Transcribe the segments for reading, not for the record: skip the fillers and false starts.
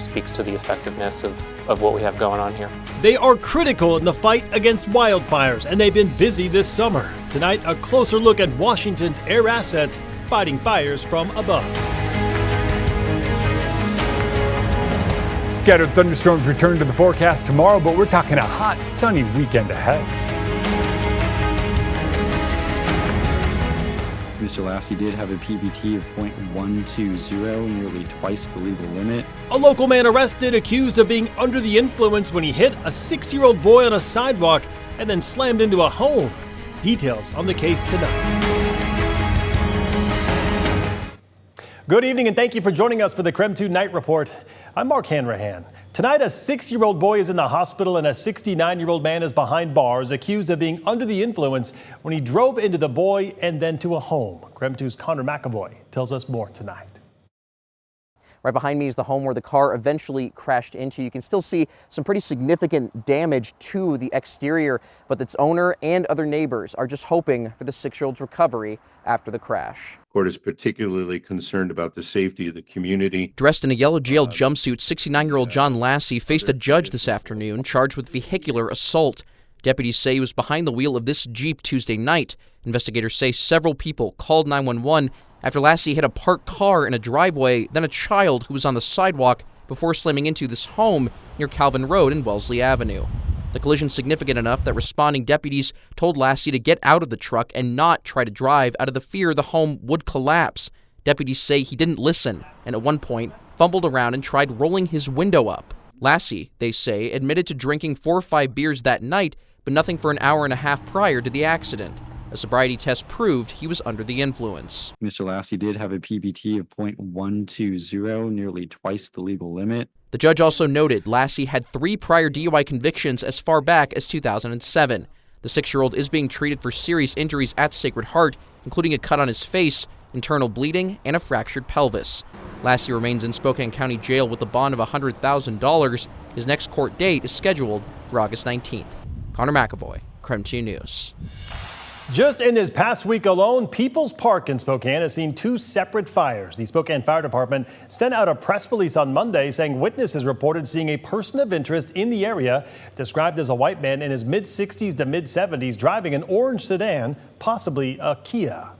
just speaks to the effectiveness of what we have going on here. They are critical in the fight against wildfires, and they've been busy this summer. Tonight, a closer look at Washington's air assets fighting fires from above. Scattered thunderstorms return to the forecast tomorrow, but we're talking a hot, sunny weekend ahead. Mr. Lassie did have a PBT of .120, nearly twice the legal limit. A local man arrested accused of being under the influence when he hit a 6-year-old boy on a sidewalk and then slammed into a home. Details on the case tonight. Good evening and thank you for joining us for the KREM 2 Night Report. I'm Mark Hanrahan. Tonight, a 6-year-old boy is in the hospital and a 69-year-old man is behind bars accused of being under the influence when he drove into the boy and then to a home. KREM 2's Connor McAvoy tells us more tonight. Right behind me is the home where the car eventually crashed into. You can still see some pretty significant damage to the exterior, but its owner and other neighbors are just hoping for the 6-year-old's recovery after the crash. Court is particularly concerned about the safety of the community. Dressed in a yellow jail jumpsuit, 69-year-old John Lassie faced a judge this afternoon charged with vehicular assault. Deputies say he was behind the wheel of this Jeep Tuesday night. Investigators say several people called 911 after Lassie hit a parked car in a driveway, then a child who was on the sidewalk before slamming into this home near Calvin Road and Wellesley Avenue. The collision significant enough that responding deputies told Lassie to get out of the truck and not try to drive out of the fear the home would collapse. Deputies say he didn't listen and at one point fumbled around and tried rolling his window up. Lassie, they say, admitted to drinking 4 or 5 beers that night, but nothing for an hour and a half prior to the accident. A sobriety test proved he was under the influence. Mr. Lassie did have a PBT of .120, nearly twice the legal limit. The judge also noted Lassie had 3 prior DUI convictions as far back as 2007. The 6-year-old is being treated for serious injuries at Sacred Heart, including a cut on his face, internal bleeding, and a fractured pelvis. Lassie remains in Spokane County Jail with a bond of $100,000. His next court date is scheduled for August 19th. Connor McAvoy, KREM 2 News. Just in this past week alone, People's Park in Spokane has seen 2 separate fires. The Spokane Fire Department sent out a press release on Monday saying witnesses reported seeing a person of interest in the area, described as a white man in his mid-60s to mid-70s, driving an orange sedan, possibly a Kia.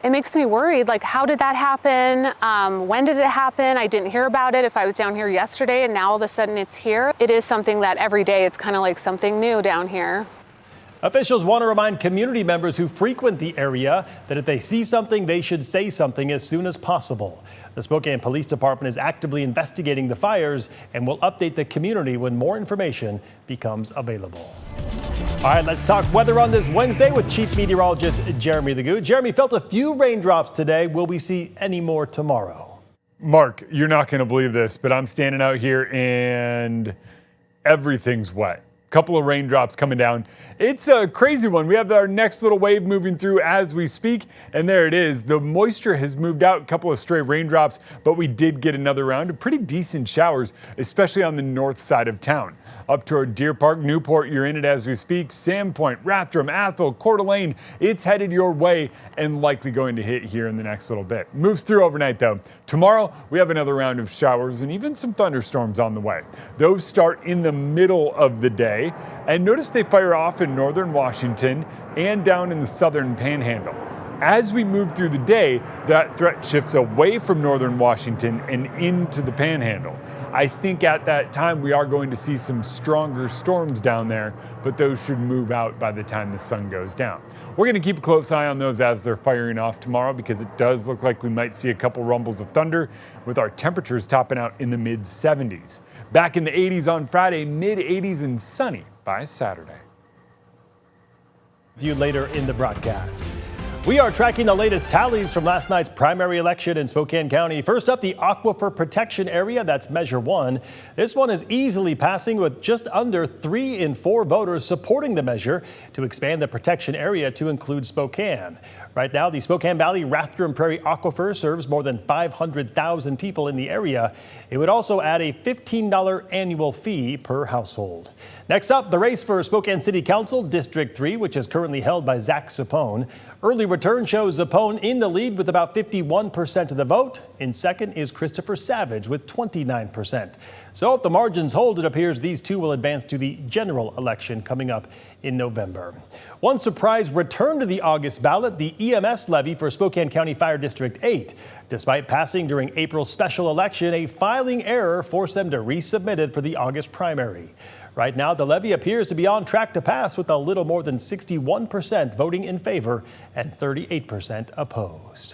It makes me worried, like, how did that happen? When did it happen? I didn't hear about it if I was down here yesterday and now all of a sudden it's here. It is something that every day it's kind of like something new down here. Officials want to remind community members who frequent the area that if they see something, they should say something as soon as possible. The Spokane Police Department is actively investigating the fires and will update the community when more information becomes available. All right, let's talk weather on this Wednesday with Chief Meteorologist Jeremy Lagoud. Jeremy, felt a few raindrops today. Will we see any more tomorrow? Mark, you're not going to believe this, but I'm standing out here and everything's wet. Couple of raindrops coming down. It's a crazy one. We have our next little wave moving through as we speak, and there it is. The moisture has moved out, a couple of stray raindrops, but we did get another round of pretty decent showers, especially on the north side of town. Up toward Deer Park, Newport, you're in it as we speak. Sandpoint, Rathdrum, Athol, Coeur d'Alene, it's headed your way and likely going to hit here in the next little bit. Moves through overnight though. Tomorrow, we have another round of showers and even some thunderstorms on the way. Those start in the middle of the day, and notice they fire off in northern Washington and down in the southern panhandle. As we move through the day, that threat shifts away from northern Washington and into the panhandle. I think at that time we are going to see some stronger storms down there, but those should move out by the time the sun goes down. We're going to keep a close eye on those as they're firing off tomorrow because it does look like we might see a couple rumbles of thunder with our temperatures topping out in the mid-70s. Back in the 80s on Friday, mid-80s and sunny by Saturday. See you later in the broadcast. We are tracking the latest tallies from last night's primary election in Spokane County. First up, the Aquifer Protection Area, that's Measure 1. This one is easily passing with just under 3 in 4 voters supporting the measure to expand the protection area to include Spokane. Right now, the Spokane Valley Rathdrum Prairie Aquifer serves more than 500,000 people in the area. It would also add a $15 annual fee per household. Next up, the race for Spokane City Council District 3, which is currently held by Zach Sapone. Early return shows Zappone in the lead with about 51% of the vote. In second is Christopher Savage with 29%. So if the margins hold, it appears these two will advance to the general election coming up in November. One surprise return to the August ballot, the EMS levy for Spokane County Fire District 8. Despite passing during April's special election, a filing error forced them to resubmit it for the August primary. Right now, the levy appears to be on track to pass with a little more than 61% voting in favor and 38% opposed.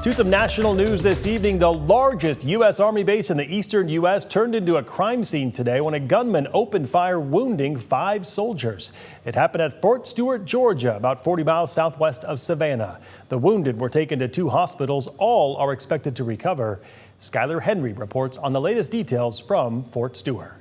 To some national news this evening, the largest U.S. Army base in the eastern U.S. turned into a crime scene today when a gunman opened fire, wounding 5 soldiers. It happened at Fort Stewart, Georgia, about 40 miles southwest of Savannah. The wounded were taken to 2 hospitals. All are expected to recover. Skylar Henry reports on the latest details from Fort Stewart.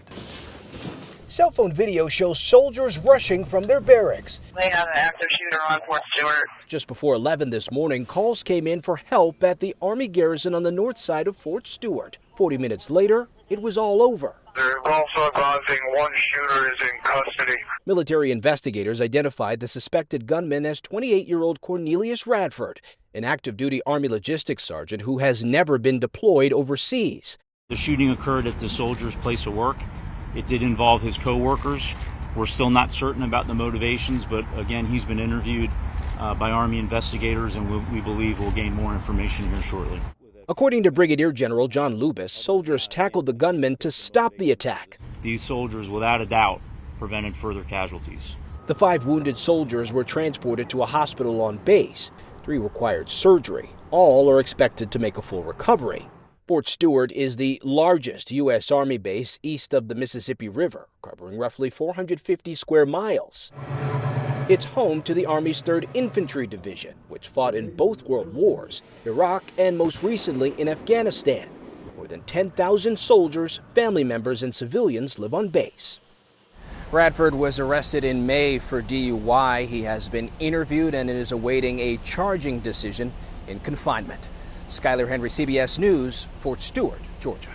Cell phone video shows soldiers rushing from their barracks. They have an active shooter on Fort Stewart. Just before 11 this morning, calls came in for help at the Army garrison on the north side of Fort Stewart. 40 minutes later, it was all over. They're also advising one shooter is in custody. Military investigators identified the suspected gunman as 28-year-old Cornelius Radford, an active duty Army logistics sergeant who has never been deployed overseas. The shooting occurred at the soldier's place of work. It did involve his co-workers. We're still not certain about the motivations, but again, he's been interviewed by Army investigators, and we believe we'll gain more information here shortly. According to Brigadier General John Lubis, soldiers tackled the gunman to stop the attack. These soldiers, without a doubt, prevented further casualties. The 5 wounded soldiers were transported to a hospital on base. 3 required surgery. All are expected to make a full recovery. Fort Stewart is the largest U.S. Army base east of the Mississippi River, covering roughly 450 square miles. It's home to the Army's 3rd Infantry Division, which fought in both world wars, Iraq and most recently in Afghanistan. More than 10,000 soldiers, family members, and civilians live on base. Radford was arrested in May for DUI. He has been interviewed and is awaiting a charging decision in confinement. Skylar Henry, CBS News, Fort Stewart, Georgia.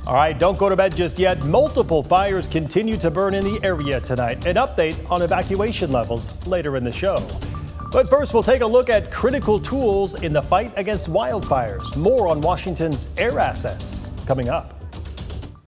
All right, don't go to bed just yet. Multiple fires continue to burn in the area tonight. An update on evacuation levels later in the show. But first, we'll take a look at critical tools in the fight against wildfires. More on Washington's air assets coming up.